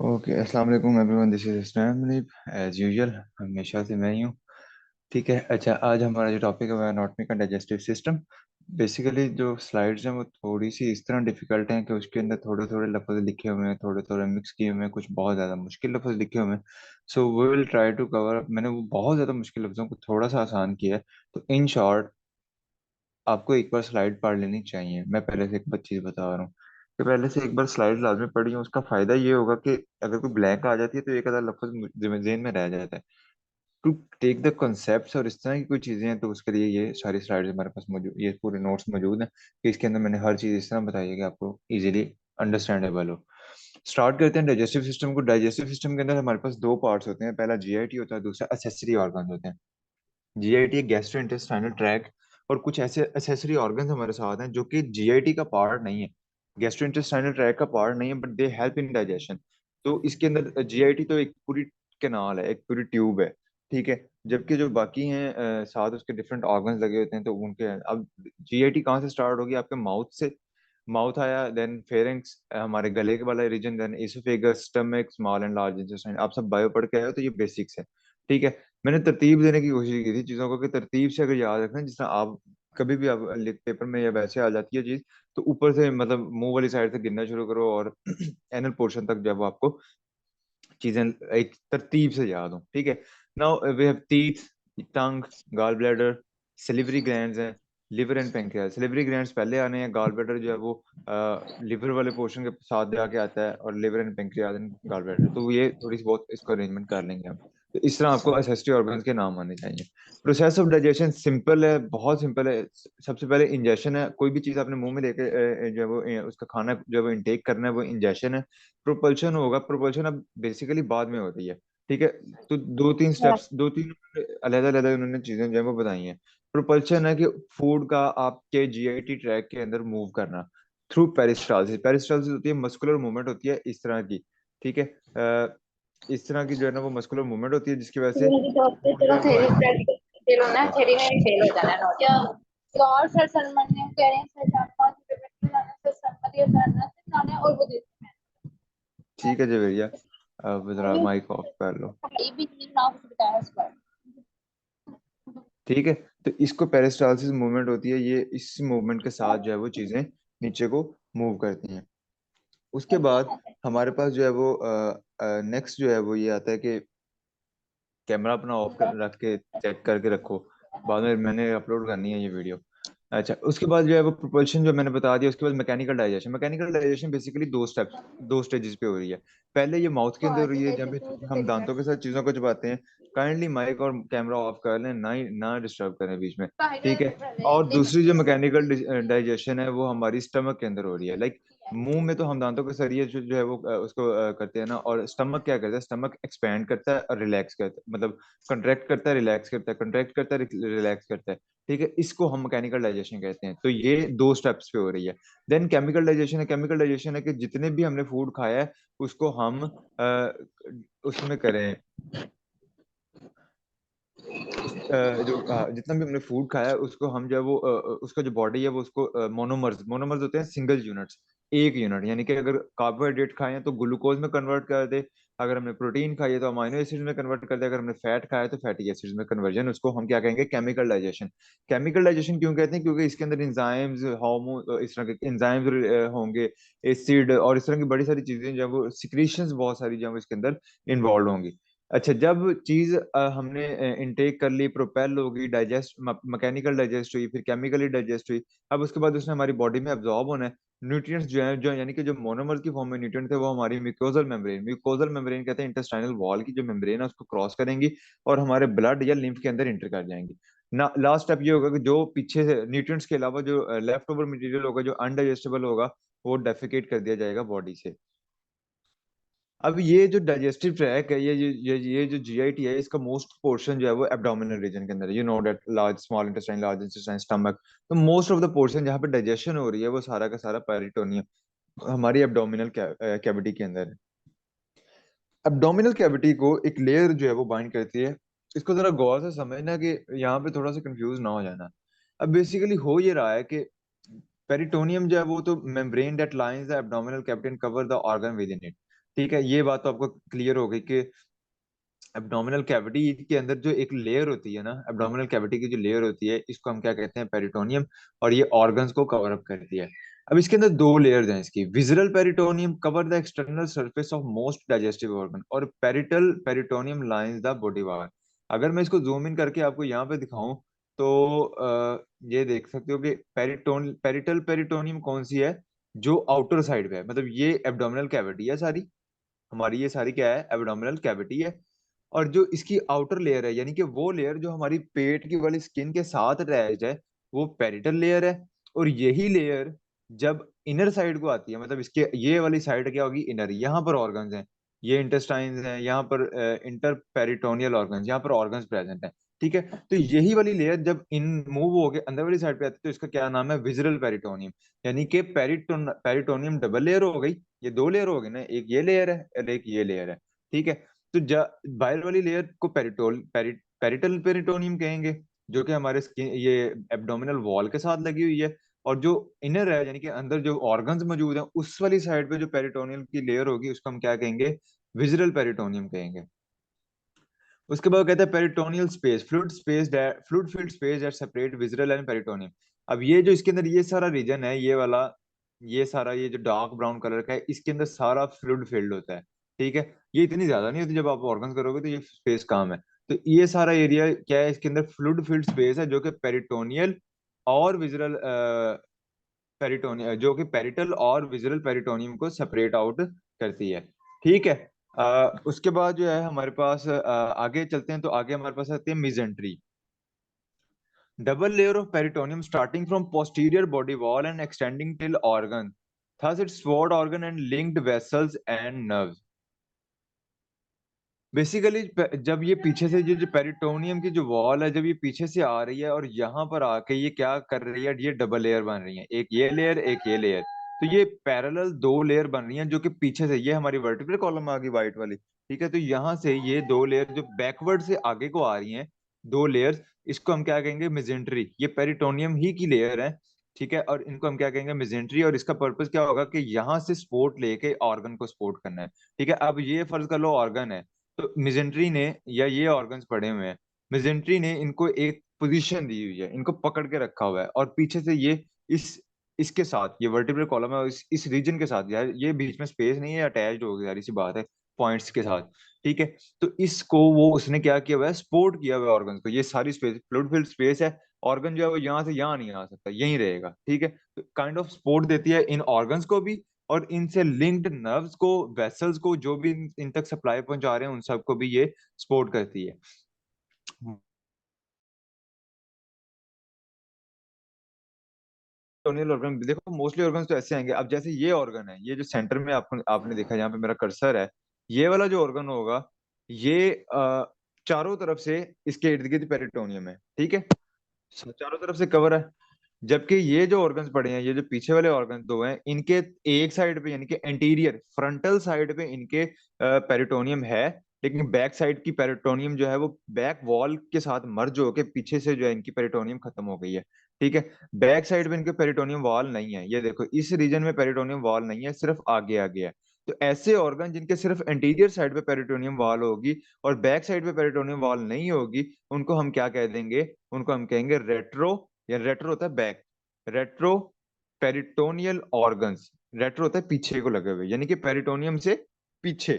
Okay, अस्सलाम वालेकुम everyone, this is Islam as usual. हमेशा से मैं ही हूँ। ठीक है। अच्छा, आज हमारा जो टॉपिक है वह एनाटॉमी का डाइजेस्टिव सिस्टम। बेसिकली जो स्लाइड्स हैं वो थोड़ी सी इस तरह डिफिकल्ट हैं कि उसके अंदर थोड़े थोड़े लफ्ज लिखे हुए हैं, थोड़े थोड़े मिक्स किए हुए हैं, कुछ बहुत ज़्यादा मुश्किल लफ्ज लिखे हुए हैं। So we will try to cover. मैंने वो बहुत ज़्यादा मुश्किल लफ्ज़ों को थोड़ा सा आसान किया है। तो इन शॉर्ट, आपको एक बार स्लाइड पढ़ लेनी चाहिए। मैं पहले से एक बार चीज़ बता रहा हूँ कि पहले से एक बार स्लाइड लाजमी पढ़िए। उसका फायदा ये होगा कि अगर कोई ब्लैंक आ जाती है तो एक आधा लफ्ज ज़हन में रह जाता है। टू टेक द कॉन्सेप्ट्स और इस तरह की कोई चीज़ें हैं, तो उसके लिए ये सारी स्लाइड्स हमारे पास मौजूद, ये पूरे नोट्स मौजूद हैं कि इसके अंदर मैंने हर चीज़ इस तरह बताई है कि आपको इजीली अंडरस्टैंडेबल हो। स्टार्ट करते हैं डाइजेस्टिव सिस्टम को। डाइजेस्टिव सिस्टम के अंदर हमारे पास दो पार्ट्स होते हैं। पहला जीआईटी होता है, दूसरा असेसरी ऑर्गन होते हैं। जीआईटी गैस्ट्रो इंटेस्टाइनल ट्रैक्ट और कुछ ऐसे एसेसरी ऑर्गन्स हमारे साथ हैं जो कि जीआईटी का पार्ट नहीं है, गैस्ट्रो इंटेस्टाइनल ट्रैक्ट का पार्ट नहीं है, but they help in digestion. तो इसके अंदर जीआईटी तो एक पूरी कैनाल है, एक पूरी ट्यूब है। ठीक है। जबकि जो बाकी हैं साथ उसके डिफरेंट ऑर्गन्स लगे होते हैं, तो उनके अब जीआईटी कहाँ से स्टार्ट होगी? आपके माउथ से। माउथ आया, देन फेरिंग्स हमारे गले के वाला region, then oesophagus, stomach, small and large intestine. आप सब बायो पढ़ के आए हो, तो ये बेसिक्स है। ठीक है। मैंने तरतीब देने की कोशिश की थी चीजों को, कि तरतीब से अगर याद रखना, जिस तरह आप कभी भी आप पेपर में या वैसे आ जाती है चीज, तो ऊपर से मतलब मुंह वाली साइड से गिनना शुरू करो और एनल पोर्शन तक जब आपको चीजें एक तरतीब से याद हो। ठीक है। Now we have teeth, tongue, gall bladder, salivary glands हैं, liver and pancreas. Salivary glands पहले आने हैं, गॉल ब्लैडर जो है वो लिवर वाले पोर्शन के साथ जाके आता है, और liver and pancreas and gall bladder. तो ये थोड़ी सी बहुत इसको अरेंजमेंट कर लेंगे हम। तो इस तरह आपको एसेसरी ऑर्गन्स के नाम आने चाहिए। प्रोसेस ऑफ डाइजेशन सिंपल है, बहुत सिंपल है। सबसे पहले इंजेशन है। कोई भी चीज आपने मुंह में लेके जो है वो उसका खाना जो है वो इंटेक करना है, वो इंजेशन है। प्रोपल्शन होगा। प्रोपल्शन अब बेसिकली बाद में हो रही है। ठीक है। तो दो तीन स्टेप्स, दो तीन अलग अलग उन्होंने चीजें जो है वो बताई हैं। प्रोपल्शन है कि फूड का आपके जीआईटी ट्रैक के अंदर मूव करना थ्रू पेरिस्टालसिस। पेरिस्टालसिस होती है मस्कुलर मूवमेंट होती है इस तरह की। ठीक है। इस तरह की जो है ना वो मस्कुलर मूवमेंट होती है, जिसकी वजह से मेरी जॉब पे फूड जो चलो है वो थेरी प्रैक्टिस फेल होना है, थेरी में भी फेल हो जाना है नोट या तो। और सर सलमान ने कह रहे हैं सर चार पांच पेमेंट में जाना, सर सलमान ये करना है जाना है और वो देते हैं। ठीक है जी भैया। अब जरा अरे माइक ऑफ कर लो। भाई भी नहीं ना कुछ बताया इस बार। ठीक है। तो इसको पेरिस्टालसिस मूवमेंट होती है, ये इस मूवमेंट के साथ जो है वो चीजें नीचे को मूव करती हैं। उसके बाद हमारे पास जो है वो नेक्स्ट जो है वो ये आता है कि कैमरा अपना ऑफ कर रख के चेक करके रखो। बाद में मैंने अपलोड करनी है ये वीडियो। अच्छा, उसके बाद जो है वो प्रोपल्शन जो मैंने बता दिया। उसके बाद mechanical digestion. Mechanical digestion basically दो स्टेप्स, दो स्टेजेस पे हो रही है। पहले ये माउथ के तो अंदर हो आज रही है, जहाँ जैसे पे दूध हम देता दांतों के साथ चीजों को चबाते हैं। काइंडली माइक और कैमरा ऑफ कर लें, ना ही ना डिस्टर्ब करें बीच में। ठीक है। और दूसरी जो मैकेनिकल डाइजेशन है वो हमारी स्टमक के अंदर हो रही है। लाइक मुंह में तो हम दांतों के जरिए जो है वो उसको करते हैं ना, और स्टमक क्या करता है? स्टमक एक्सपैंड करता है और रिलैक्स करता है, मतलब कंट्रैक्ट करता है, रिलैक्स करता है, कंट्रैक्ट करता है, रिलैक्स करता है। ठीक है। इसको हम मैकेनिकल डाइजेशन कहते हैं। तो ये दो स्टेप्स पे हो रही है। देन केमिकल डाइजेशन है। केमिकल डाइजेशन है कि जितने भी हमने फूड खाया है उसको हम उसमें करें, जितना भी हमने फूड खाया है उसको हम जो है वो उसका जो बॉडी है वो उसको मोनोमर्स, मोनोमर्स होते हैं सिंगल यूनिट्स, एक यूनिट। यानी कि अगर कार्बोहाइड्रेट खाए हैं तो ग्लूकोज में कन्वर्ट कर दे, अगर हमने प्रोटीन खाई है तो अमाइनो एसिड में कन्वर्ट कर दे, अगर हमने फैट खाया है तो फैटी एसिड्स में कन्वर्जन। उसको हम क्या कहेंगे? Chemical digestion. केमिकल डाइजेशन क्यों कहते हैं? क्योंकि इसके अंदर इंजाइम्स, हार्मोन, इस तरह के इंजाइम्स होंगे, एसिड और इस तरह की बड़ी सारी चीजें जो है वो सिक्रीशंस बहुत सारी जो है वो इसके अंदर इन्वॉल्व होंगी। अच्छा, जब चीज हमने इनटेक कर ली, प्रोपेल होगी, डाइजेस्ट, मैकेनिकल डाइजेस्ट हुई, फिर केमिकली डाइजेस्ट हुई। अब उसके बाद उसने हमारी बॉडी में अब्जॉर्ब होना है। न्यूट्रिएंट्स जो है, जो यानी कि जो मोनोमर्स की फॉर्म में न्यूट्रिएंट थे, वो हमारी म्यूकोजल मेम्ब्रेन, म्यूकोजल मेम्ब्रेन कहते हैं इंटेस्टाइनल वॉल की जो मेम्ब्रेन है उसको क्रॉस करेंगी और हमारे ब्लड या लिम्फ के अंदर इंटर कर जाएंगी। ना लास्ट स्टेप ये होगा कि जो पीछे से न्यूट्रिएंट्स के अलावा जो लेफ्ट ओवर मटेरियल होगा, जो अनडाइजेस्टेबल होगा, वो डेफिकेट कर दिया जाएगा बॉडी से। अब ये जो डाइजेस्टिव ट्रैक है, ये जो जीआईटी है, इसका मोस्ट पोर्शन जो है वो एब्डोमिनल रीजन के अंदर है। You know that large small intestine, large intestine, stomach. तो मोस्ट ऑफ द पोर्शन जहाँ पे डाइजेशन हो रही है वो सारा का सारा पेरिटोनियम हमारी एब्डोमिनल कैविटी के अंदर है। एब्डोमिनल कैविटी को एक लेयर जो है वो बाइंड करती है। इसको जरा गौर से समझना कि यहाँ पे थोड़ा सा कंफ्यूज ना हो जाना। अब बेसिकली हो ये रहा है कि पेरिटोनियम जो है वो तो membrane that lines the abdominal cavity and cover the organ with in it. ठीक है, ये बात तो आपको क्लियर हो गई कि एब्डोमिनल कैविटी के अंदर जो एक लेयर होती है ना, एब्डोमिनल कैविटी की जो लेयर होती है, इसको हम क्या कहते हैं, पेरिटोनियम। और ये ऑर्गन्स को कवर अप करती है। अब इसके अंदर दो लेयर्स हैं इसकी। Visceral peritoneum cover the external surface of most digestive organ, और parietal peritoneum lines the body wall. अगर मैं इसको जूम इन करके आपको यहाँ पे दिखाऊं तो ये देख सकते हो कि पेरिटल पेरिटोनियम कौन सी है, जो आउटर साइड पे है। मतलब ये एब्डोमिनल कैविटी है सारी हमारी, ये सारी क्या है, एब्डोमिनल कैविटी है। और जो इसकी आउटर लेयर है, यानी कि वो लेयर जो हमारी पेट की वाली स्किन के साथ अटैच्ड है, वो पेरिटल लेयर है। और यही लेयर जब इनर साइड को आती है, मतलब इसके ये वाली साइड क्या होगी, इनर, यहाँ पर ऑर्गन्स हैं, ये इंटेस्टाइन्स हैं, यहाँ पर इंटर पेरिटोनियल ऑर्गन्स, यहाँ पर ऑर्गन्स प्रेजेंट है। ठीक है, तो यही वाली लेयर जब इन मूव हो के अंदर वाली साइड पे आती है, तो इसका क्या नाम है, विजरल पेरिटोनियम। यानी कि पेरिटोनियम डबल लेयर हो गई, ये दो लेयर हो गई ना, एक ये लेयर है और एक ये लेयर है। ठीक है, तो बाहर वाली लेयर को पेरिटल पेरिटोनियम कहेंगे, जो कि हमारे स्किन, ये एब्डोमिनल वॉल के साथ लगी हुई है। और जो इनर है, यानी कि अंदर जो ऑर्गन्स मौजूद हैं, उस वाली साइड पे जो पेरिटोनियल की लेयर होगी, उसको हम क्या कहेंगे, विजरल पेरिटोनियम कहेंगे। उसके बाद कहते हैं peritoneal space, fluid field space that separate visceral and peritoneum. अब ये जो इसके अंदर ये सारा रीजन है, ये वाला, ये सारा, ये जो डार्क ब्राउन कलर का है, इसके अंदर सारा फ्लूइड फील्ड होता है। ठीक है, ये इतनी ज्यादा नहीं होती, जब आप ऑर्गन करोगे तो ये स्पेस काम है। तो ये सारा एरिया क्या है, इसके अंदर फ्लूइड फील्ड स्पेस है, जो कि पेरिटोनियल और विजरल पेरिटोनियल, जो कि पेरिटल और विजरल पेरिटोनियम को सेपरेट आउट करती है। ठीक है, उसके बाद जो है हमारे पास आगे चलते हैं, तो आगे हमारे पास आती है mesentery. Double layer of peritoneum starting from posterior body wall and extending till organ, thus its sword organ and linked vessels and nerves। Basically जब ये पीछे से जो पेरिटोनियम की जो वॉल है, जब ये पीछे से आ रही है और यहाँ पर आके ये क्या कर रही है, ये डबल लेयर बन रही है, एक ये लेयर एक ये लेयर। तो ये पैरेलल दो लेयर बन रही हैं, जो कि पीछे से, ये हमारी वर्टिकल कॉलम आ गई व्हाइट वाली। ठीक है, तो यहाँ से ये दो लेयर जो बैकवर्ड से आगे को आ रही हैं, दो लेयर्स, इसको हम क्या कहेंगे, मिजेंट्री। ये पेरिटोनियम ही की लेयर है। ठीक है, और इनको हम क्या कहेंगे, मिजेंट्री। और इसका पर्पस क्या होगा कि यहाँ से सपोर्ट लेके ऑर्गन को सपोर्ट करना है। ठीक है, अब ये फर्ज कर लो ऑर्गन है, तो मिजेंट्री ने, या ये ऑर्गन्स पड़े हुए हैं, मिजेंट्री ने इनको एक पोजीशन दी हुई है, इनको पकड़ के रखा हुआ है। और पीछे से ये इस इसके साथ, ये वर्टिब्रल कॉलम है, इस रीजन के साथ, यार ये बीच में स्पेस नहीं है, अटैच्ड हो गई, यार इसी बात है, पॉइंट्स के साथ। ठीक है, तो इसको वो उसने क्या किया हुआ है, सपोर्ट किया हुआ है ऑर्गन को, ये सारी स्पेस फ्लूइड फिल्ड स्पेस है। ऑर्गन जो है वो यहाँ से यहाँ नहीं आ सकता, यहीं रहेगा। ठीक है, तो काइंड ऑफ सपोर्ट देती है इन ऑर्गन्स को भी, और इनसे लिंक्ड नर्व्स को, वेसल्स को, जो भी इन तक सप्लाई पहुंचा रहे हैं, उन सबको भी ये सपोर्ट करती है। टोनियल ऑर्गन देखो, मोस्टली ऑर्गन्स तो ऐसे आएंगे। अब जैसे ये ऑर्गन है, ये जो सेंटर में आपको आपने देखा, यहाँ पे मेरा कर्सर है, ये वाला जो ऑर्गन होगा, ये चारों तरफ से इसके इर्द गिर्द पेरिटोनियम है। ठीक है, चारों तरफ से कवर है। जबकि ये जो ऑर्गन्स पड़े हैं, ये जो पीछे वाले ऑर्गन्स दो हैं, इनके एक साइड पे, यानी कि एंटीरियर फ्रंटल साइड पे इनके पेरिटोनियम है, लेकिन बैक साइड की पेरिटोनियम जो है वो बैक वॉल के साथ मर्ज होके पीछे से जो है इनकी पेरिटोनियम खत्म हो गई है। ठीक है, बैक साइड पे इनके पेरिटोनियम वॉल नहीं है, ये देखो इस रीजन में पेरिटोनियम वॉल नहीं है, सिर्फ आगे आगे है। तो ऐसे ऑर्गन जिनके सिर्फ एंटीरियर साइड पे पेरिटोनियम वॉल होगी और बैक साइड पे पेरिटोनियम वॉल नहीं होगी, उनको हम क्या कह देंगे, उनको हम कहेंगे रेट्रो, या रेट्रो होता है back, retro peritoneal organs. Retro होता है पीछे को लगे हुए, यानी कि पेरिटोनियम से पीछे,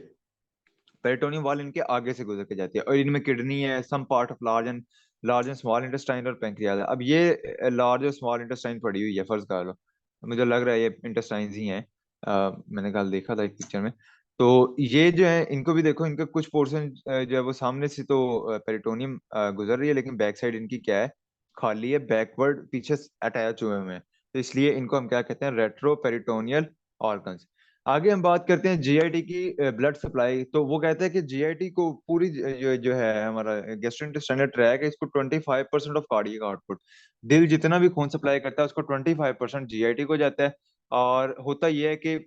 पेरिटोनियम वॉल इनके आगे से गुजर के जाती है। और इनमें किडनी है, some part of large and small intestine और पेंक्रियाज है। अब ये लार्ज और स्मॉल इंटेस्टाइन पड़ी हुई है, फर्ज कर लो, मुझे लग रहा है ये इंटेस्टाइन ही हैं। मैंने कल देखा था एक पिक्चर में। तो ये जो है, इनको भी देखो, इनका कुछ पोर्शन जो है वो सामने से तो पेरिटोनियम गुजर रही है, लेकिन बैक साइड इनकी क्या है, खाली है, बैकवर्ड पीछे अटैच हुए हुए हैं। तो इसलिए इनको हम क्या कहते हैं, रेट्रो पेरिटोनियल ऑर्गन्स। आगे हम बात करते हैं जीआईटी की, ब्लड सप्लाई। तो वो कहते हैं कि जीआईटी को पूरी जो है हमारा गैस्ट्रोइंटेस्टाइनल ट्रैक है, इसको 25% ऑफ कार्डियक आउटपुट, दिल जितना भी खून सप्लाई करता है उसको 25% जीआईटी को जाता है। और होता यह है कि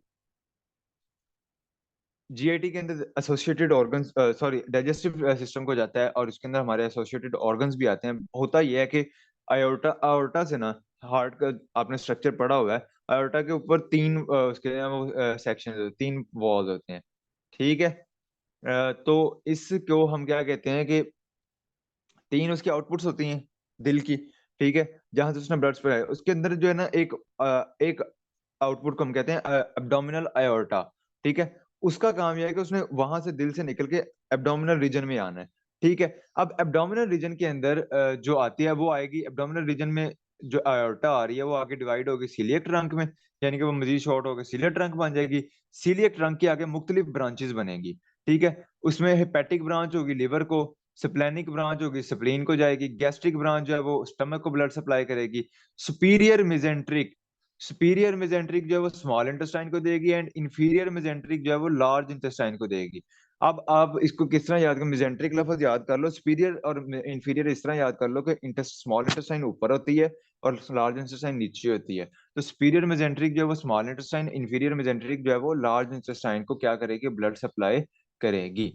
जीआईटी के अंदर associated organs, sorry, digestive system को जाता है, और उसके अंदर हमारे एसोसिएटेड ऑर्गन्स भी आते हैं। होता यह है कि आयोटा आयोटा से ना, हार्ट का आपने स्ट्रक्चर पढ़ा हुआ है, आयोटा के ऊपर तीन उसके सेक्शन, तीन वॉल्स होते हैं। ठीक है। तो इसको हम क्या कहते हैं कि तीन उसकी आउटपुट्स होती हैं दिल की। ठीक है, जहां से उसने ब्लड सप्लाई, उसके अंदर जो है ना एक आउटपुट को हम कहते हैं एब्डोमिनल आयोर्टा। ठीक है, उसका काम यह है कि उसने वहां से दिल से निकल के एब्डोमिनल रीजन में आना है। ठीक है, अब एब्डोमिनल रीजन के अंदर जो आती है वो आएगी एब्डोमिनल रीजन में। जो आयोर्टा आ रही है वो आगे डिवाइड होगी सीलियक ट्रंक में, यानी कि वो मजीद शॉर्ट होकर सीलियक ट्रंक बन जाएगी। सीलियक ट्रंक की आगे मुख्तलिफ ब्रांचेस बनेगी। ठीक है, उसमें हेपेटिक ब्रांच होगी लिवर को, स्प्लेनिक ब्रांच होगी स्प्लीन को जाएगी, गैस्ट्रिक ब्रांच जो है वो स्टमक को ब्लड सप्लाई करेगी। सुपीरियर मिजेंट्रिक सुपीरियर मिजेंट्रिक जो है वो स्मॉल इंटेस्टाइन को देगी, एंड इंफीरियर मिजेंट्रिक जो है वो लार्ज इंटेस्टाइन को देगी। अब आप इसको किस तरह याद कर, मिजेंट्रिक लफ्ज याद कर लो, सुपीरियर और इंफीरियर इस तरह याद कर लो कि स्मॉल इंटेस्टाइन ऊपर होती है और लार्ज इंटेस्टाइन नीचे होती है। तो सुपीरियर मिजेंट्रिक जो है वो स्मॉल इंटेस्टाइन, इंफीरियर मिजेंट्रिक जो है वो लार्ज इंटेस्टाइन को क्या करेगी, ब्लड सप्लाई करेगी।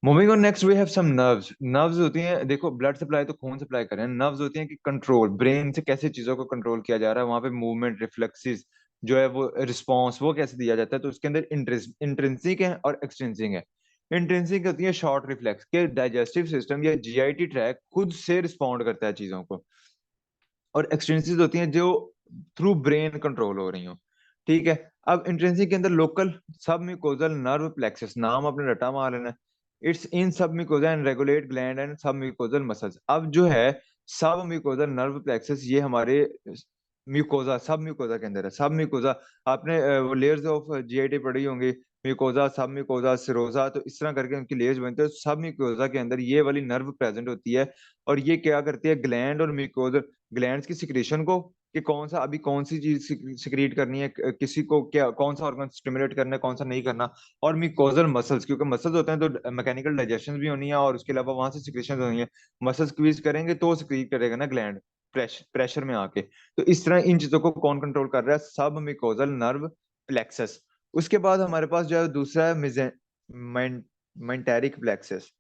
Moving on next we have some nerves. Nerves होती हैं, देखो ब्लड सप्लाई तो खून सप्लाई कर रहे हैं, नर्व्स होती हैं कि कंट्रोल, ब्रेन से कैसे चीजों को कंट्रोल किया जा रहा है, वहां पे मूवमेंट, रिफ्लेक्सेस जो है वो रिस्पॉन्स वो कैसे दिया जाता है। तो उसके अंदर इंट्रिंसिक है और एक्सट्रिंसिक है। इंट्रिंसिक होती है शॉर्ट रिफ्लेक्स के डाइजेस्टिव सिस्टम या जीआईटी ट्रैक खुद से रिस्पॉन्ड करता है चीजों को, और एक्सटेंसिव होती हैं जो थ्रू ब्रेन कंट्रोल हो रही हो। ठीक है, अब इंट्रिंसिक के अंदर लोकल सब म्यूकोजल नर्व प्लेक्सस, नाम अपने रटा मार लेना। इट्स इन सब mucosa and regulate gland and सब म्यूकोजल मसल्स। अब जो है सब म्यूकोजल नर्व प्लेक्सस ये हमारे म्यूकोजा, सब म्यूकोजा के अंदर है। सब म्यूकोजा आपने वो लेयर्स ऑफ जीआईटी पढ़ी होंगी, म्यूकोजा, सब म्यूकोजा, सिरोजा, तो इस तरह करके उनकी लेयर्स बनते हैं। सब म्यूकोजा के अंदर ये वाली नर्व प्रेजेंट होती है, और ये क्या करती है, ग्लैंड और म्यूकोजल ग्लैंड्स की सिक्रेशन को, कि कौन सा अभी कौन सी चीज सिक्रीट करनी है, किसी को क्या कौन सा ऑर्गन स्टिमुलेट करना है, कौन सा नहीं करना। और म्यूकोजल मसल्स, क्योंकि मसल्स होते हैं तो मैकेनिकल डाइजेशन भी होनी है, और उसके अलावा वहां से सिक्रेशन होनी है। मसल स्क्वीज करेंगे तो सिक्रीट करेगा ना ग्लैंड, प्रेशर में आके। तो इस तरह इन चीजों को कौन कंट्रोल कर रहा है, सब म्यूकोजल नर्व प्लेक्सस। उसके बाद हमारे पास जो है दूसरा है मेंटेरिक प्लेक्सस।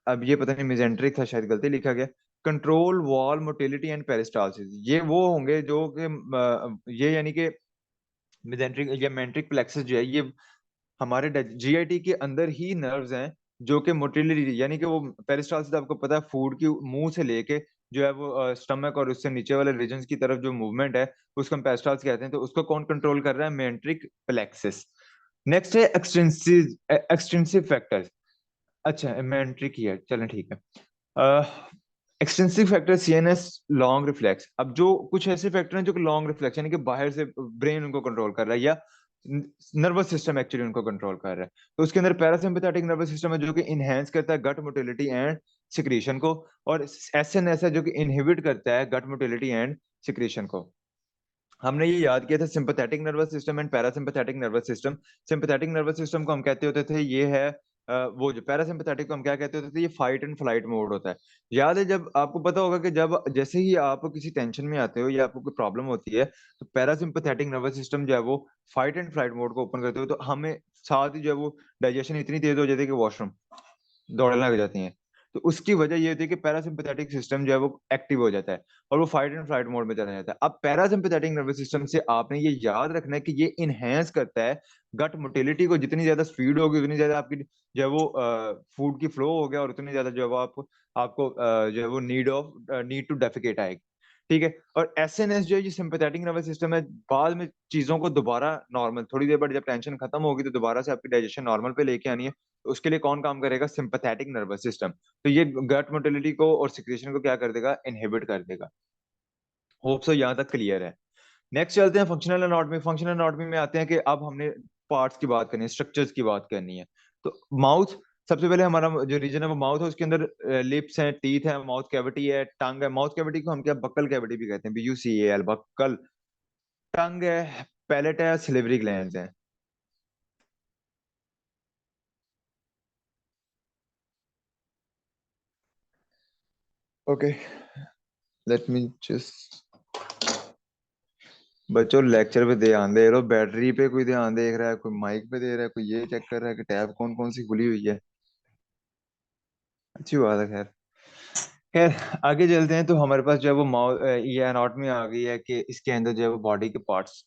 अब ये पता नहीं मिजेंट्रिक था, शायद गलती लिखा गया। Control wall motility and peristalsis, ये वो होंगे जो कि ये यानी कि मिजेंट्रिक या मेंट्रिक प्लेक्सस जो है ये हमारे जीआईटी के अंदर ही नर्व्स हैं, जो कि मोटिलिटी यानी कि वो पेरिस्टालसिस आपको पता है फूड की मुंह से लेके जो है वो स्टमक और उससे नीचे वाले रीजन की तरफ जो मूवमेंट है उसको हम पेरिस्टालसिस कहते हैं। तो उसको कौन कंट्रोल कर रहा है, मेंट्रिक प्लेक्सस। नेक्स्ट है एक्सटेंसिव एक्सटेंसिव फैक्टर्स। अच्छा मेंट्रिक ही है, चलें ठीक है। Extensive factor CNS long reflex. अब जो कुछ ऐसे फैक्टर हैं जो कि लॉन्ग रिफ्लेक्स यानी कि बाहर से ब्रेन उनको कंट्रोल कर रहा है, या नर्वस सिस्टम एक्चुअली उनको कंट्रोल कर रहा है। तो उसके अंदर पैरासिम्पैथेटिक नर्वस सिस्टम है जो कि इनहेंस करता है गट मोटिलिटी एंड सिक्रीशन को, और एसएनएस है जो कि इनहिबिट करता है गट मोटिलिटी एंड सिक्रीशन को। हमने ये याद किया था sympathetic nervous system and parasympathetic nervous system. Sympathetic nervous system को हम कहते होते थे ये है वो जो पैरासिम्पैथेटिक को हम क्या कहते होते थे, ये फाइट एंड फ्लाइट मोड होता है। याद है जब आपको पता होगा कि जब जैसे ही आप किसी टेंशन में आते हो या आपको कोई प्रॉब्लम होती है, तो पैरासिम्पैथेटिक नर्वस सिस्टम जो है वो फाइट एंड फ्लाइट मोड को ओपन करते हो, तो हमें साथ ही जो है वो डाइजेशन इतनी तेज हो जाती है कि वॉशरूम दौड़ने लग जाती हैं। तो उसकी वजह ये होती है कि पैरासिम्पैथेटिक सिस्टम जो है वो एक्टिव हो जाता है और वो फाइट एंड फ्लाइट मोड में चला जाता है। अब पैरासिम्पैथेटिक नर्वस सिस्टम से आपने ये याद रखना है कि ये इनहेंस करता है गट मोटिलिटी को। जितनी ज्यादा स्पीड होगी उतनी ज्यादा आपकी जो है वो फूड की फ्लो हो गया, और उतनी ज्यादा जो है वो आपको जो है वो नीड टू डेफिकेट आएगी। ठीक है, और एसएनएस जो है ये सिंपैथेटिक नर्वस सिस्टम है, बाद में चीजों को दोबारा नॉर्मल, थोड़ी देर बाद जब टेंशन खत्म होगी तो दोबारा से आपकी डाइजेशन नॉर्मल पे लेके आनी है। तो उसके लिए कौन काम करेगा, सिंपैथेटिक नर्वस सिस्टम। तो ये गट मोटिलिटी को और सिक्रेशन को क्या कर देगा, इनहिबिट कर देगा। होप सो यहाँ तक क्लियर है। नेक्स्ट चलते हैं फंक्शनल एनाटॉमी। फंक्शनल एनाटॉमी में आते हैं कि अब हमने पार्ट्स की बात करनी है, स्ट्रक्चर्स की बात करनी है। तो माउथ, सबसे पहले हमारा जो रीजन है वो माउथ है, उसके अंदर लिप्स हैं, टीथ है, माउथ कैविटी है, टंग है। माउथ कैविटी को हम क्या बक्कल कैविटी भी कहते हैं, BUCAL बक्कल। टंग है, पैलेट है, सिलिवरी ग्लैंड्स हैं। ओके, लेट मी जस्ट, बच्चों लेक्चर पे ध्यान दे रहे हो, बैटरी पे कोई ध्यान देख रहा है, कोई माइक पे दे रहा है, कोई ये चेक कर रहा है कि टैब कौन कौन सी खुली हुई है। अच्छी बात है। खैर खैर आगे चलते हैं। तो हमारे पास जो है वो ये एनाटॉमी आ गई है कि इसके अंदर जो है वो बॉडी के पार्ट्स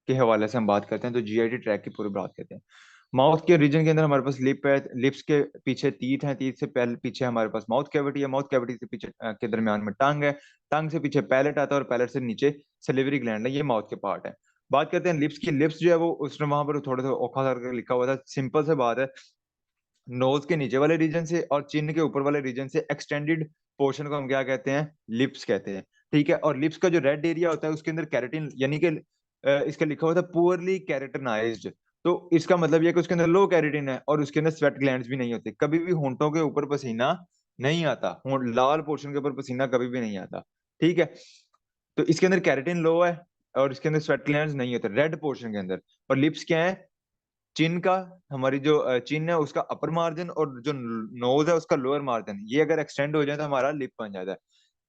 के हवाले से हम बात करते हैं, तो जीआईटी ट्रैक की पूरी बात करते हैं। माउथ के रीजन के अंदर हमारे पास लिप है, लिप्स के पीछे टीथ है, टीथ से पहले पीछे हमारे पास माउथ कैविटी है, माउथ कैविटी से पीछे के दरमियान में टंग है, टंग से पीछे पैलेट आता है, और पैलेट से नीचे सलिवरी ग्लैंड है। ये माउथ के पार्ट है। बात करते हैं लिप्स की। लिप्स जो है वो उसने वहां पर थोड़ा सा औखा करके लिखा हुआ था, सिंपल से बात है। नोज के नीचे वाले रीजन से और चिन के ऊपर वाले रीजन से एक्सटेंडेड पोर्शन को हम क्या कहते हैं? लिप्स कहते हैं। ठीक है। और लिप्स का जो रेड एरिया होता है उसके अंदर कैरेटिन, यानी कि इसका लिखा हुआ था पुअरली कैरेटिनाइज्ड। तो इसका मतलब ये है कि उसके अंदर लो कैरेटिन है, और उसके अंदर स्वेट ग्लैंड्स भी नहीं होते। कभी भी होंठों के ऊपर पसीना नहीं आता, लाल पोर्शन के ऊपर पसीना कभी भी नहीं आता। ठीक है। तो इसके अंदर कैरेटिन लो है, और इसके अंदर स्वेट ग्लैंड्स नहीं होते रेड पोर्शन के अंदर। और लिप्स क्या है? चिन का, हमारी जो चिन है उसका अपर मार्जिन, और जो नोज है उसका लोअर मार्जिन, ये अगर एक्सटेंड हो जाए तो हमारा लिप बन जाता है।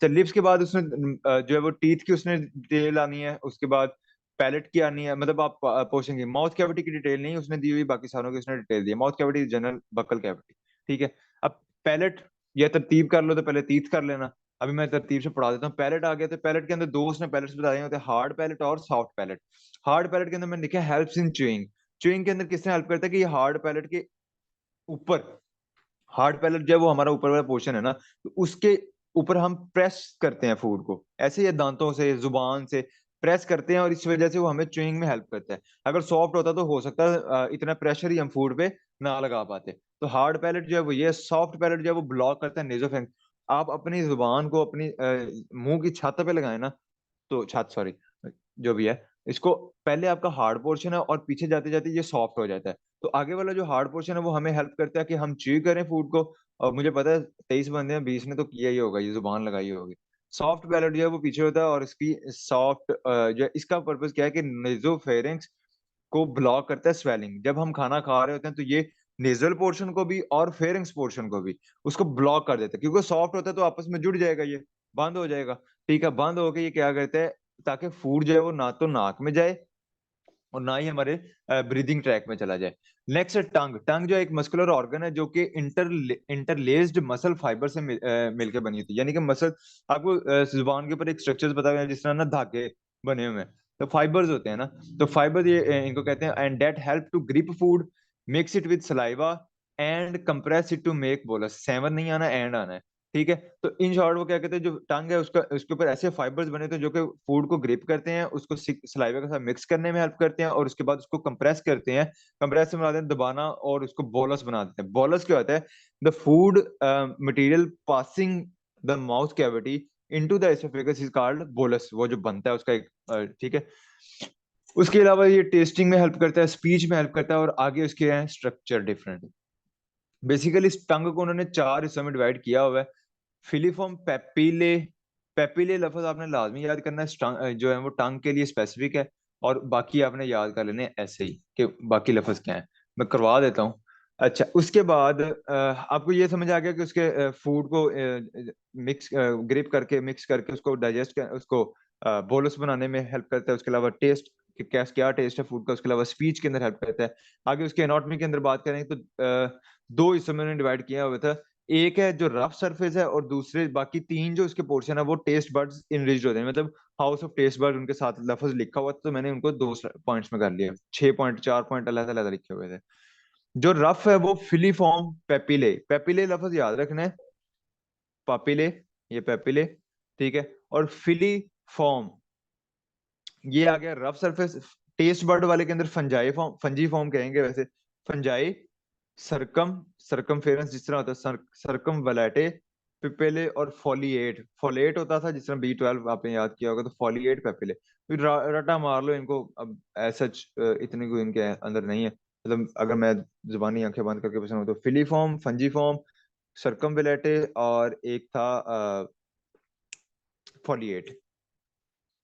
तो लिप्स के बाद उसने जो है वो टीथ की उसने डिटेल आनी है, उसके बाद पैलेट की आनी है। मतलब आप पूछेंगे माउथ कैविटी की डिटेल नहीं उसने दी हुई, बाकी सारों की उसने डिटेल दी है। Mouth cavity general buccal cavity. ठीक है। अब पैलेट, या तरतीब कर लो तो पहले टीथ कर लेना। अभी मैं तरतीब से पढ़ा देता हूँ। पैलेट आ गया, तो पैलेट के अंदर दो उसने पैलेट्स बताए होते हैं, हार्ड पैलेट और सॉफ्ट पैलेट। हार्ड पैलेट के अंदर मैंने लिखा है हेल्प्स इन च्यूइंग। च्यूइंग के अंदर किसने हेल्प करता है? कि ये हार्ड पैलेट के ऊपर, हार्ड पैलेट जो है वो हमारा ऊपर वाला पोर्शन है ना, तो उसके ऊपर हम प्रेस करते हैं फूड को, ऐसे ही दांतों से, जुबान से प्रेस करते हैं, और इस वजह से वो हमें च्यूइंग में हेल्प करता है। अगर सॉफ्ट होता तो हो सकता है इतना प्रेशर ही हम फूड पे ना लगा पाते। तो हार्ड पैलेट जो है वो ये, सॉफ्ट पैलेट जो है वो ब्लॉक करता है नेजोफेंग। आप अपनी जुबान को अपनी मुंह की छाती पे लगाए ना, तो छात सॉरी, जो भी है, इसको पहले आपका हार्ड पोर्शन है, और पीछे जाते जाते ये सॉफ्ट हो जाता है। तो आगे वाला जो हार्ड पोर्शन है वो हमें हेल्प करता है कि हम च्यू करें फूड को। और मुझे पता है 23 बंदे हैं, 20 ने तो किया ही होगा, ये जुबान लगाई होगी। सॉफ्ट पैलेट जो है वो पीछे होता है, और इसकी सॉफ्ट जो है, इसका पर्पस क्या है कि नेजोफेरिंक्स को ब्लॉक करता है स्वेलिंग। जब हम खाना खा रहे होते हैं तो ये नेजल पोर्शन को भी और फेरिंग्स पोर्शन को भी उसको ब्लॉक कर देता है, क्योंकि सॉफ्ट होता है तो आपस में जुड़ जाएगा, ये बंद हो जाएगा। ठीक है। बंद होके ये क्या करता है, ताकि फूड जो है वो ना तो नाक में जाए, और ना ही हमारे ब्रीदिंग ट्रैक में चला जाए। नेक्स्ट है टंग। टंग जो एक मस्कुलर ऑर्गन है, जो कि इंटरलेस्ड मसल फाइबर से मिलकर बनी होती है। यानी कि मसल, आपको जुबान के ऊपर एक स्ट्रक्चर पता है जिस तरह ना धागे बने हुए हैं, तो फाइबर्स होते हैं ना। तो फाइबर ये इनको कहते हैं, and that help to grip food, mix it with saliva, and compress it to make bolus. सेवन नहीं आना, एंड आना है। ठीक है। तो इन शॉर्ट वो क्या कहते हैं, जो टंग है उसका, उसके ऊपर ऐसे फाइबर्स बने होते हैं जो कि फूड को ग्रिप करते हैं, उसको सलाइवा के साथ मिक्स करने में हेल्प करते हैं, और उसके बाद उसको कंप्रेस करते हैं। कंप्रेस से बनाते हैं दबाना, और उसको बोलस बना देते हैं। बोलस क्या होता है? The food material passing the mouth cavity into the oesophagus is called bolus. वो जो बनता है उसका एक ठीक है। उसके अलावा ये टेस्टिंग में हेल्प करता है, स्पीच में हेल्प करता है, और आगे उसके हैं स्ट्रक्चर डिफरेंट। बेसिकली इस टंग को उन्होंने चार हिस्सों में डिवाइड किया हुआ है। Filiform, papillae. पेपिले लफ्ज आपने लाजमी याद करना है, जो है वो टंग के लिए स्पेसिफिक है, और बाकी आपने याद कर लेने हैं ऐसे ही कि बाकी लफ्ज क्या है। मैं करवा देता हूँ। अच्छा, उसके बाद आपको ये समझ आ गया कि उसके फूड को मिक्स, ग्रिप करके, मिक्स करके उसको डाइजेस्ट कर, उसको बोलस बनाने में हेल्प करता है। उसके अलावा टेस्ट, कि क्या क्या टेस्ट है फूड का। उसके अलावा स्पीच के अंदर हेल्प करता है। आगे उसके एनाटॉमी के अंदर बात करें तो दो हिस्सों में उन्होंने डिवाइड किया हुआ था। एक है जो रफ सरफेस है, और दूसरे बाकी तीन जो उसके पोर्शन है वो टेस्ट बर्ड्स इनरिच्ड होते हैं। मतलब हाउस ऑफ टेस्ट बर्ड उनके साथ लफ्ज लिखा हुआ था, तो मैंने उनको दो पॉइंट्स में कर लिया। 6 पॉइंट, 4 पॉइंट अलग अलग लिखे हुए थे। जो रफ है वो फिलीफॉर्म पेपिले। पेपिले लफ्ज याद रखना है, पापिले, ये पेपिले। ठीक है। और फिलीफॉर्म, ये आ गया रफ सरफेस। टेस्ट बर्ड वाले के अंदर फंजाई फॉर्म, फंजी फॉर्म कहेंगे वैसे। फंजाई, सरकम, सरकमफेरेंस जिस तरह होता है, सरकम वैलेटे, पिपेले, और फोलिएट। फोलेट होता था जिस तरह B12 आपने याद किया होगा, तो फोलिएट, पेपिले। फिर रटा मार लो इनको। अब ऐसा इतनी कोई इनके अंदर नहीं है। मतलब अगर मैं जुबानी आंखें बंद करके पूछूं तो फिलीफॉर्म, फंजीफॉर्म, सरकम और एक था फोलिएट।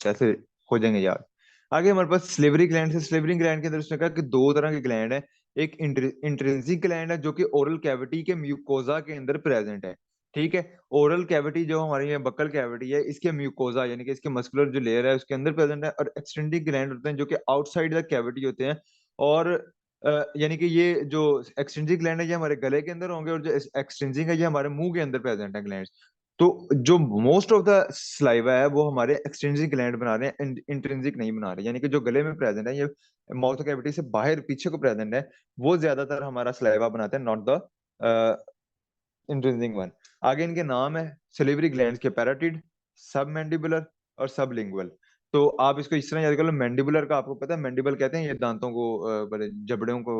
कैसे हो जाएंगे यार। आगे हमारे पास स्लिवरी ग्लैंड है। स्लिवरी ग्लैंड के अंदर उसने कहा कि दो तरह के ग्लैंड है। एक इंट्रिंसिक ग्लैंड है, जो कि ओरल कैविटी के म्यूकोजा के अंदर प्रेजेंट है। ठीक है। ओरल कैविटी जो हमारी ये बक्कल कैविटी है, इसके म्यूकोजा यानी कि इसके मस्कुलर जो लेयर है उसके अंदर प्रेजेंट है। और एक्सटेंडिंग ग्लैंड होते हैं जो कि आउटसाइड द कैविटी होते हैं। और यानी कि ये जो एक्सटेंसिक ग्लैंड है ये हमारे गले के अंदर होंगे, और जो एक्सटेंसिंग है ये हमारे मुंह के अंदर प्रेजेंट है ग्लैंड। तो जो मोस्ट ऑफ द सलाइवा है वो हमारे एक्सट्रिंसिक ग्लैंड बना रहे हैं, इंट्रिंसिक नहीं बना रहे, यानी कि जो गले में प्रेजेंट है, ये माउथ कैविटी से बाहर पीछे को प्रेजेंट है, वो ज्यादातर हमारा सलाइवा बनाते हैं, नॉट द इंट्रिंसिक वन। आगे इनके नाम है सलिवरी ग्लैंड्स के, पैराटिड, सब मैंडिबुलर और सब लिंगुअल। तो आप इसको इस तरह याद कर लो, मैंडिबुलर का आपको पता है, मैंडिबल कहते हैं ये दांतों को, बड़े जबड़ों को,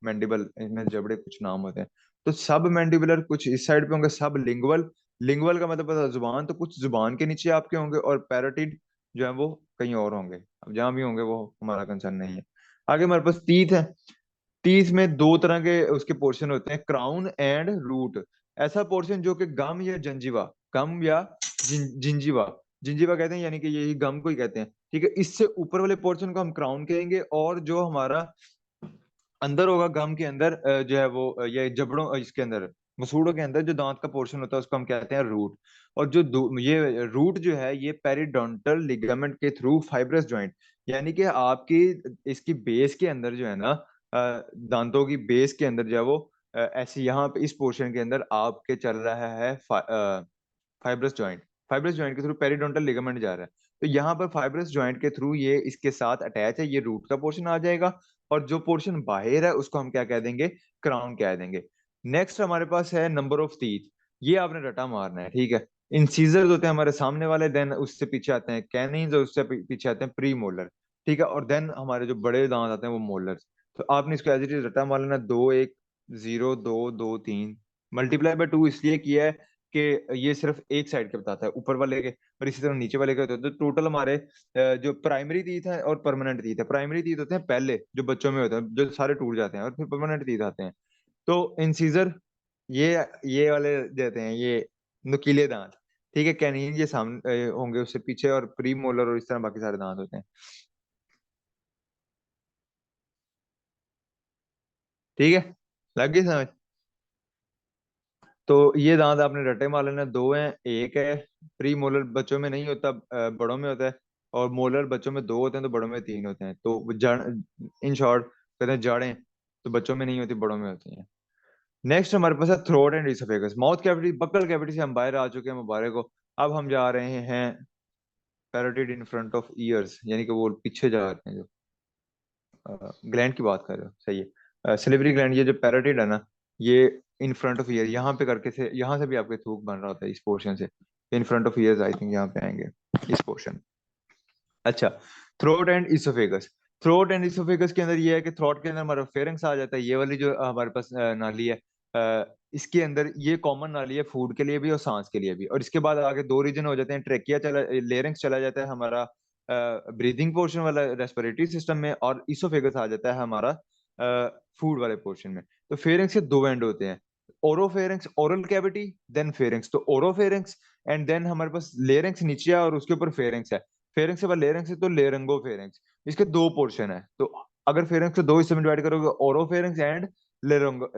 मैंडिबल, इनमें जबड़े कुछ नाम होते हैं। तो सब मैंडिबुलर कुछ इस साइड पे होंगे, सब लिंगुअल, लिंगुअल का मतलब पता है जुबान, तो कुछ जुबान के नीचे आपके होंगे, और पैराटिड जो है वो कहीं और होंगे, अब जहां भी होंगे वो हमारा कंसर्न नहीं है। आगे हमारे पास टीथ है। टीथ में दो तरह के उसके पोर्शन होते हैं, क्राउन एंड रूट। ऐसा पोर्शन जो कि गम या जंजीवा, गम या जिंजीवा, जिंजीवा कहते हैं, यानी कि यही गम को ही कहते हैं, ठीक है। इससे ऊपर वाले पोर्शन को हम क्राउन कहेंगे, और जो हमारा अंदर होगा गम के अंदर, जो है वो ये जबड़ों, इसके अंदर मसूड़ों के अंदर जो दांत का पोर्शन होता है उसको हम कहते हैं रूट। और जो ये रूट जो है ये पेरिडोंटल लिगामेंट के थ्रू फाइब्रस जॉइंट, यानी कि आपकी इसकी बेस के अंदर जो है ना, दांतों की बेस के अंदर जो है वो, ऐसे यहाँ पे इस पोर्शन के अंदर आपके चल रहा है फाइब्रस जॉइंट, फाइब्रस जॉइंट के थ्रू पेरिडोंटल लिगामेंट जा रहा है। तो यहाँ पर फाइब्रस जॉइंट के थ्रू ये इसके साथ अटैच है, ये रूट का पोर्शन आ जाएगा, और जो पोर्शन बाहर है उसको हम क्या कह देंगे, क्राउन कह देंगे। नेक्स्ट हमारे पास है नंबर ऑफ टीथ। ये आपने रटा मारना है, ठीक है। इंसीजर्स होते हैं हमारे सामने वाले, देन उससे पीछे आते हैं कैनिन्स, और उससे पीछे आते हैं प्री मोलर, ठीक है। और देन हमारे जो बड़े दांत आते हैं वो मोलर्स। तो आपने इसको एज इट इज रटा मार लेना, 2 1 0 2 2 3, मल्टीप्लाई बाय 2 इसलिए किया है कि ये सिर्फ एक साइड के बताता है, ऊपर वाले के, और इसी तरह नीचे वाले के होते हैं। तो टोटल हमारे जो प्राइमरी टीथ है और परमानेंट टीथ है, प्राइमरी टीथ होते हैं पहले जो बच्चों में होते हैं, जो सारे टूट जाते हैं, और फिर परमानेंट टीथ आते हैं। तो इंसीजर ये ये वाले देते हैं, ये नुकीले दांत, ठीक है। कैनिन ये सामने होंगे उससे पीछे, और प्री मोलर और इस तरह बाकी सारे दांत होते हैं, ठीक है। लग गई समझ? तो ये दांत आपने रटे मार लेना, दो हैं, एक है प्री मोलर, बच्चों में नहीं होता, बड़ों में होता है। और मोलर बच्चों में दो होते हैं, तो बड़ों में तीन होते हैं। तो जड़, इन शॉर्ट कहते हैं जड़ें, तो बच्चों में नहीं होती, बड़ों में होती हैं। नेक्स्ट हमारे पास है throat and oesophagus, mouth cavity, buccal cavity से हम बाहर आ चुके हैं, मुबारक हो। अब हम जा रहे हैं parotid in front of years, यानी कि वो पीछे जा रहे हैं, जो ग्लैंड की बात कर रहे हो, सही है। सिलिवरी ग्लैंड, ये जो पैरोटिड है ना, ये इन फ्रंट ऑफ ईयर यहाँ पे करके से, यहाँ से भी आपके थूक बन रहा होता है इस पोर्शन से, in front of years I think यहाँ पे आएंगे, इस पोर्शन। अच्छा, throat and oesophagus. Throat and oesophagus के अंदर ये है कि थ्रोट के अंदर हमारा फेरिंग्स आ जाता है, ये वाली जो हमारे पास नाली है, इसके अंदर ये कॉमन नाली है फूड के लिए भी और सांस के लिए भी। और इसके बाद आगे दो रीजन हो जाते हैं, ट्रेकिया चला, लेरिंग्स चला जाता है हमारा ब्रीदिंग पोर्शन वाला रेस्पिरेटरी सिस्टम में, और इसोफेगस आ जाता है हमारा फूड वाले पोर्शन में। तो फेरिंग्स के दो एंड होते हैं, ओरोफेरिंक्स, ओरल कैविटी, देन फेरिंग्स। तो ओरोफेरिंक्स, एंड देन हमारे पास लेरिंग्स नीचे है, और उसके ऊपर फेरिंग्स है। फेरिंग्स के बाद लेरिंग्स है, तो लेरिंगो फेरिंग्स। इसके दो पोर्शन है, तो अगर फेरिंग्स को दो हिस्से में डिवाइड करोगे, ओरोफेरिंक्स एंड लेरिंगो,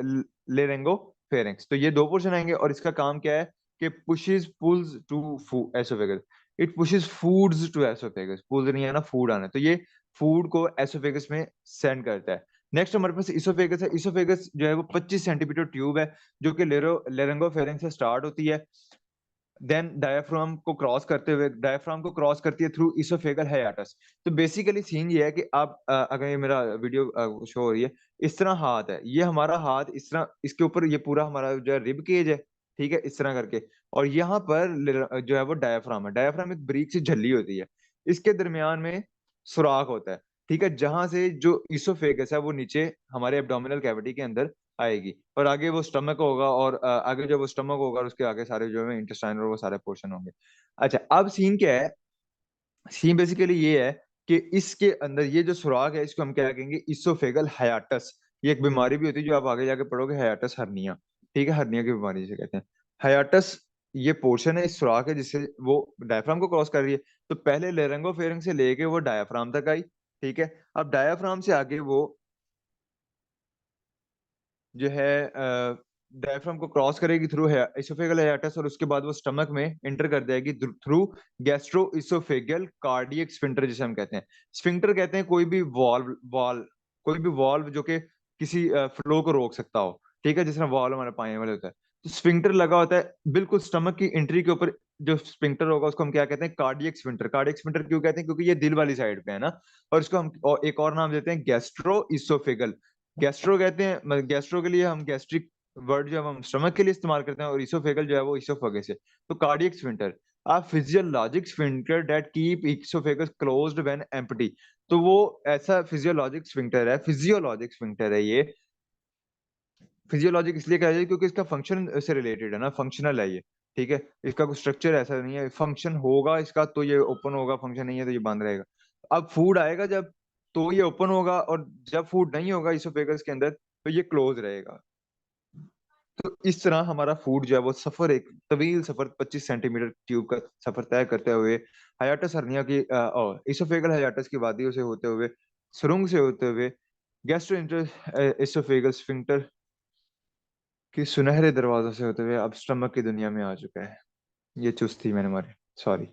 लेरिंगो फेरिंग्स, तो ये दो पोर्शन आएंगे। और इसका काम क्या है कि pushes pulls to oesophagus, it pushes foods to oesophagus, pulls नहीं है ना, फूड आना है, तो ये फूड को एसोफेगस में सेंड करता है। नेक्स्ट हमारे पास इसोफेगस है। इसोफेगस जो है वो 25 सेंटीमीटर ट्यूब है, जो कि लेरिंगोफेरिंक्स से स्टार्ट होती है, देन डायफ्राम को क्रॉस करते हुए, डायफ्राम को क्रॉस करती है थ्रू इसोफेगल हाइएटस। तो बेसिकली सीन ये है कि आप अगर ये मेरा वीडियो शो हो रही है, इस तरह हाथ है, ये हमारा हाथ इस तरह, इसके ऊपर ये पूरा हमारा जो है रिब केज है, ठीक है, इस तरह करके। और यहाँ पर जो है वो डायफ्राम है, डायफ्राम एक बारीक सी झल्ली होती है, इसके दरमियान में सुराख होता है, ठीक है, जहां से जो इसोफेगस है वो नीचे हमारे एब्डोमिनल कैविटी के अंदर आएगी, और आगे वो स्टमक होगा, और आगे जब वो स्टमक होगा और उसके आगे सारे जो है इंटेस्टाइन और वो सारे पोर्शन होंगे। अच्छा, अब सीन क्या है, सीन बेसिकली ये है कि इसके अंदर ये जो सुराग है, इसको हम क्या कहेंगे, इसोफेगल हायाटस। ये एक बीमारी भी होती है जो आप आगे जाके पढ़ोगे, हायाटस हर्निया, ठीक है, हर्निया की बीमारी जिसे कहते हैं हायाटस। ये पोर्शन है, इस सुराग है जिससे वो डायफ्राम को क्रॉस कर रही है। तो पहले लेरेंगोफेरिंग से लेके वो डायफ्राम तक आई, ठीक है। अब डायफ्राम से आगे वो जो है डायफ्राम को क्रॉस करेगी थ्रू इसोफेगल हाइएटस, और उसके बाद वो स्टमक में एंटर कर जाएगी through gastro oesophageal cardiac sphincter, जिसे हम कहते हैं। स्फिंक्टर कहते हैं कोई भी वॉल्व, कोई भी वॉल्व जो कि किसी फ्लो को रोक सकता हो, ठीक है, जिस तरह वॉल्व हमारे पाए वाले होता है। स्फिंक्टर लगा होता है बिल्कुल स्टमक की एंट्री के ऊपर। जो स्फिंक्टर होगा उसको हम क्या कहते हैं, कार्डियक स्फिंक्टर। कार्डियक स्फिंक्टर क्यों कहते हैं, क्योंकि ये दिल वाली साइड पे है ना। और इसको हम और एक और नाम देते हैं गैस्ट्रो इसोफेगल। गैस्ट्रो कहते हैं, गैस्ट्रो के लिए हम गैस्ट्रिक वर्ड जो हम स्टमक के लिए इस्तेमाल करते हैं, और इसोफेगल जो है वो इसोफेगस है। तो cardiac sphincter a physiologic sphincter that keep oesophagus closed when empty. तो वो ऐसा फिजियोलॉजिक स्फिंक्टर है, फिजियोलॉजिक स्फिंक्टर है ये। फिजियोलॉजिक इसलिए कहा जाए क्योंकि इसका फंक्शन से रिलेटेड है ना, फंक्शनल है ये। ठीक है, इसका कोई स्ट्रक्चर ऐसा नहीं है, फंक्शन होगा इसका तो ये ओपन होगा, फंक्शन नहीं है तो ये बंद रहेगा। अब फूड आएगा जब, तो ये ओपन होगा, और जब फूड नहीं होगा इसोफेगस के अंदर तो ये क्लोज रहेगा। तो इस तरह हमारा फूड जो है वो सफर, एक तवील सफर 25 सेंटीमीटर ट्यूब का सफर तय करते हुए हयाटस हर्निया की इसोफेगल हयाटस की वादियों से होते हुए, सुरुंग से होते हुए, गैस्ट्रो इसोफेगल स्फिंक्टर कि सुनहरे दरवाजों से होते हुए अब स्टमक की दुनिया में आ चुका है। ये चुस्त थी मैंने मारी, सॉरी।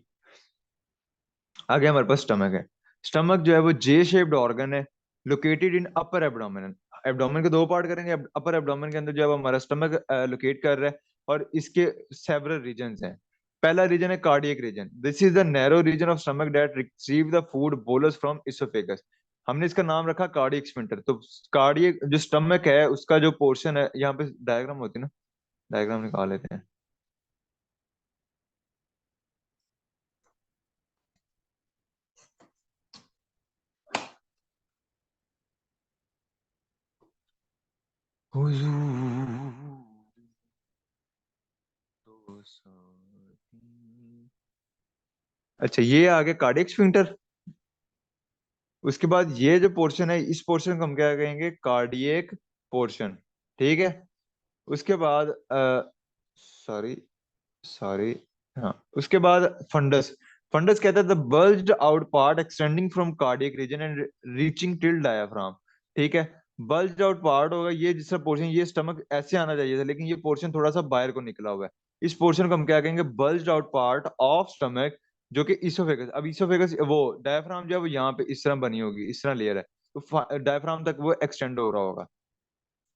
आगे हमारे पास स्टमक है। स्टमक जो है वो जे शेप्ड ऑर्गन है, located in upper abdomen. Abdomen के दो पार्ट करेंगे, अपर एब्डोमेन के अंदर जो है वो हमारा स्टमक लोकेट कर रहा है, और इसके सेवरल रीजन्स हैं। पहला रीजन है cardiac region. This is the narrow region of stomach that receive the food bolus from oesophagus. हमने इसका नाम रखा कार्डियक स्फिंक्टर। तो कार्डियक जो स्टमक है उसका जो पोर्शन है, यहाँ पे डायग्राम होती है ना, डायग्राम निकाल लेते हैं। हुजूर तो साथी। अच्छा, ये आगे कार्डियक स्फिंक्टर। उसके बाद ये जो पोर्शन है, इस पोर्शन को हम क्या कहेंगे, कार्डियक पोर्शन। ठीक है। उसके बाद सॉरी, सॉरी, हाँ, उसके बाद फंडस। फंडस कहता है the bulged out part extending from cardiac region and reaching till diaphragm. ठीक है। बल्ज्ड आउट पार्ट होगा ये, जिसका पोर्शन ये स्टमक ऐसे आना चाहिए था, लेकिन ये पोर्शन थोड़ा सा बाहर को निकला हुआ है। इस पोर्शन को हम क्या कहेंगे, bulged out part of stomach, जो कि इसोफेगस। अब इसोफेगस वो डायफ्राम जो है वो यहाँ पे इस तरह बनी होगी, इस तरह लेयर है, तो डायफ्राम तक वो एक्सटेंड हो रहा होगा।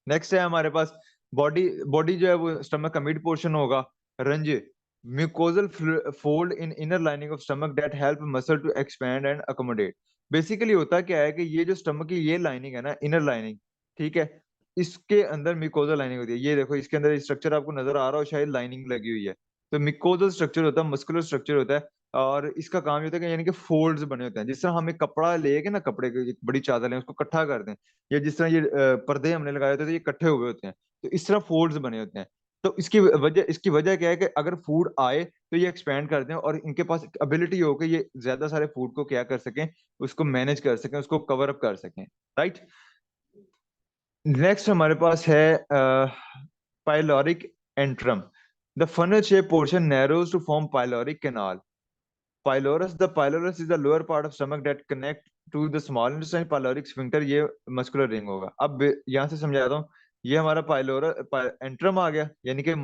नेक्स्ट है हमारे पास बॉडी। बॉडी जो है वो स्टमक का मिड पोर्शन होगा, रंजे, mucosal fold in inner lining of stomach that help muscle to expand and accommodate. Basically होता क्या है कि ये जो स्टमक की ये लाइनिंग है ना, इनर लाइनिंग, ठीक है, इसके अंदर म्यूकोजल लाइनिंग होती है। ये देखो इसके अंदर स्ट्रक्चर आपको नजर आ रहा हो, शायद लाइनिंग लगी हुई है। तो म्यूकोजल स्ट्रक्चर होता है, मस्कुलर स्ट्रक्चर होता है। और इसका काम ये होता है कि यानी कि फोल्ड्स बने होते हैं, जिस तरह हम एक कपड़ा लेके ना, कपड़े की एक बड़ी चादर लें, उसको इकट्ठा कर दें, या जिस तरह ये पर्दे हमने लगाए होते हैं तो ये इकट्ठे हुए होते हैं, तो इस तरह फोल्ड्स बने होते हैं। तो इसकी वजह क्या है कि अगर फूड आए तो ये एक्सपैंड कर दें, और इनके पास एबिलिटी हो कि ये ज्यादा सारे फूड को क्या कर सकें, उसको मैनेज कर सकें, उसको कवर अप कर सकें। राइट। नेक्स्ट हमारे पास है pyloric antrum. The funnel shape portion narrows to form pyloric canal. Pylorus, the pylorus is the lower part of stomach that connect to the small intestine. Pyloric sphincter ये muscular ring होगा। अब यहाँ से समझाता हूँ। ये हमारा पाइलोरस एंट्रम आ गया, यानी कि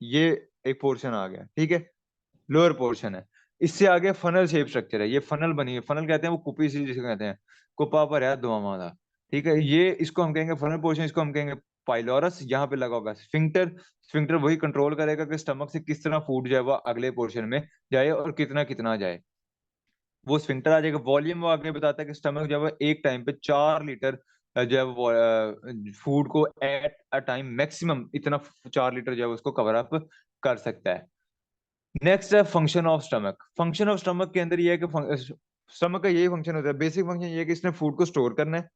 ये एक पोर्शन आ गया, ठीक है, लोअर पोर्शन है। इससे आगे फनल शेप स्ट्रक्चर है, ये फनल बनी है। फनल कहते हैं वो कुपी सी जिसे कहते हैं, कुपा पर है दुआमा था। ठीक है, ये इसको हम कहेंगे फनल पोर्शन, इसको हम कहेंगे पाइलोरस। यहाँ पे लगा होगा स्फिंक्टर। स्फिंक्टर वही कंट्रोल करेगा कि स्टमक से किस तरह फूड जाए वो अगले पोर्शन में जाए, और कितना कितना जाए। वो स्फिंक्टर आ जाएगा। वॉल्यूम वो आगे बताता है कि स्टमक जो है वो एक टाइम पे 4 लीटर जो है वो फूड को एट अ टाइम मैक्सिमम इतना 4 लीटर जो है उसको कवर अप कर सकता है। नेक्स्ट है function of stomach. Function of stomach के अंदर ये है कि स्टमक का यही फंक्शन होता है, बेसिक फंक्शन ये है कि इसने फूड को स्टोर करना है,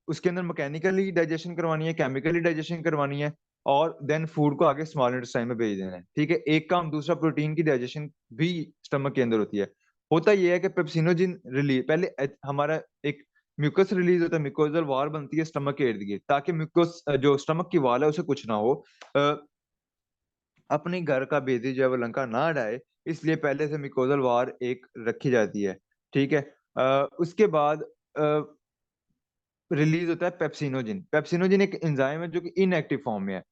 उसके अंदर मैकेनिकली डाइजेशन करवानी है, केमिकली डाइजेशन करवानी है, और देन फूड को आगे स्मॉल इंटेस्टाइन में भेज देना है। ठीक है, एक काम। दूसरा, प्रोटीन की डाइजेशन भी स्टमक के अंदर होती है। होता यह है कि पेप्सिनोजिन रिलीज पहले हमारा एक म्यूकस रिलीज होता है, म्यूकोजल वॉल बनती है स्टमक के इर्द गिर्द, ताकि म्यूकस जो स्टमक की वॉल है उसे कुछ ना हो, अपने घर का बेदी जो है वो लंका ना डाले, इसलिए पहले से म्यूकोजल वॉल एक रखी जाती है। ठीक है। उसके बाद रिलीज होता है पेप्सिनोजिन। पेप्सिनोजिन एक एंजाइम है जो कि इनएक्टिव फॉर्म में है।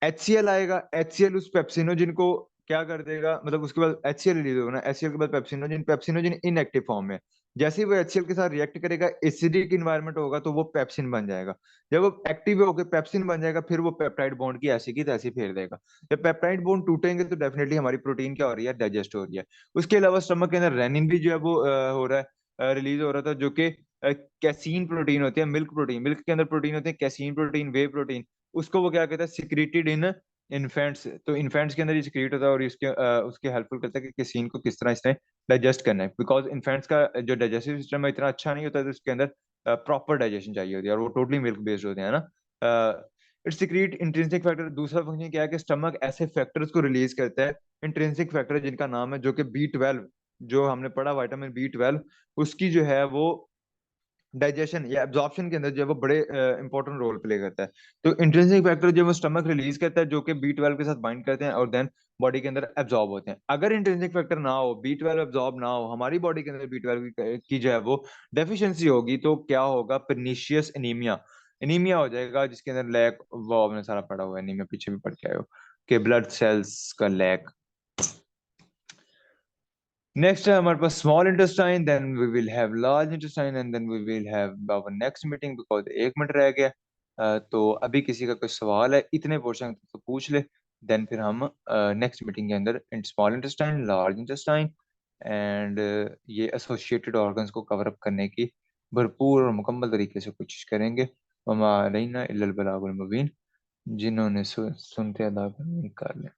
HCl आएगा, HCl उस पेप्सिनोजिन को क्या कर देगा, मतलब उसके बाद HCl रिलीज होगा ना, HCl के बाद पेप्सिनोजन, पेप्सिनोजन इनएक्टिव फॉर्म में, जैसे ही वो HCl के साथ रिएक्ट करेगा, एसिडिक इन्वायरमेंट होगा तो वो पेप्सिन बन जाएगा। जब वो एक्टिव होकर पेप्सिन बन जाएगा, फिर वो पेप्टाइड बॉन्ड की ऐसी की तैसी फेर देगा। जब पेप्टाइड बॉन्ड टूटेंगे तो डेफिनेटली हमारी प्रोटीन क्या हो रही है, डाइजेस्ट हो रही है। उसके अलावा स्टमक के अंदर रेनिन भी जो है वो हो रहा है, रिलीज हो रहा था, जो कि कैसीन प्रोटीन होती है, मिल्क प्रोटीन, मिल्क के अंदर प्रोटीन होते हैं कैसीन प्रोटीन, वे प्रोटीन। उसको वो क्या कहता है, सिक्रीटेड इन इन्फेंट्स। तो इन्फेंट्स के अंदर ये सिक्रीट होता है, और इसके उसके हेल्पफुल करता है कि कैसीन को किस तरह इसने डाइजेस्ट करना है, बिकॉज इन्फेंट्स का जो डाइजेस्टिव सिस्टम है इतना अच्छा नहीं होता, तो उसके अंदर प्रॉपर डाइजेशन चाहिए होती है, और वो टोटली मिल्क बेस्ड होते हैं ना। It's secrete intrinsic factor. दूसरा फंक्शन क्या है कि स्टमक ऐसे फैक्टर्स को रिलीज करता है, इंट्रिंसिक फैक्टर, जिनका नाम है, जो कि B12, जो हमने पढ़ा विटामिन B12, उसकी जो है वो डाइजेशन या एब्जॉर्प्शन के अंदर जो है वो बड़े इंपॉर्टेंट रोल प्ले करता है। तो इंट्रिंसिक फैक्टर जो है वो स्टमक रिलीज करता है, जो कि B12 के साथ बाइंड करते हैं और देन बॉडी के अंदर एब्जॉर्ब होते हैं। अगर इंट्रिंसिक फैक्टर ना हो, B12 एब्जॉर्ब ना हो, हमारी बॉडी के अंदर B12 की जो है वो डेफिशिएंसी होगी, तो क्या होगा, परनीशियस एनीमिया, एनीमिया हो जाएगा, जिसके अंदर लैक, वो आपने सारा पढ़ा हुआ है, एनीमिया पीछे भी पढ़ के आए हो, कि ब्लड सेल्स का लैक। नेक्स्ट है हमारे पास small intestine, then we will have large intestine, and then we will have our next meeting, because 1 minute रह गया। तो अभी किसी का कोई सवाल है, इतने पोर्शन तो पूछ ले, देन फिर हम नेक्स्ट मीटिंग के अंदर small intestine, large intestine and ये एसोसिएटेड ऑर्गन्स को कवर अप करने की भरपूर और मुकम्मल तरीके से कोशिश करेंगे। वमा अलैना इल्लल बलागुल मुबीन। जिन्होंने सुनते अदा कर लें।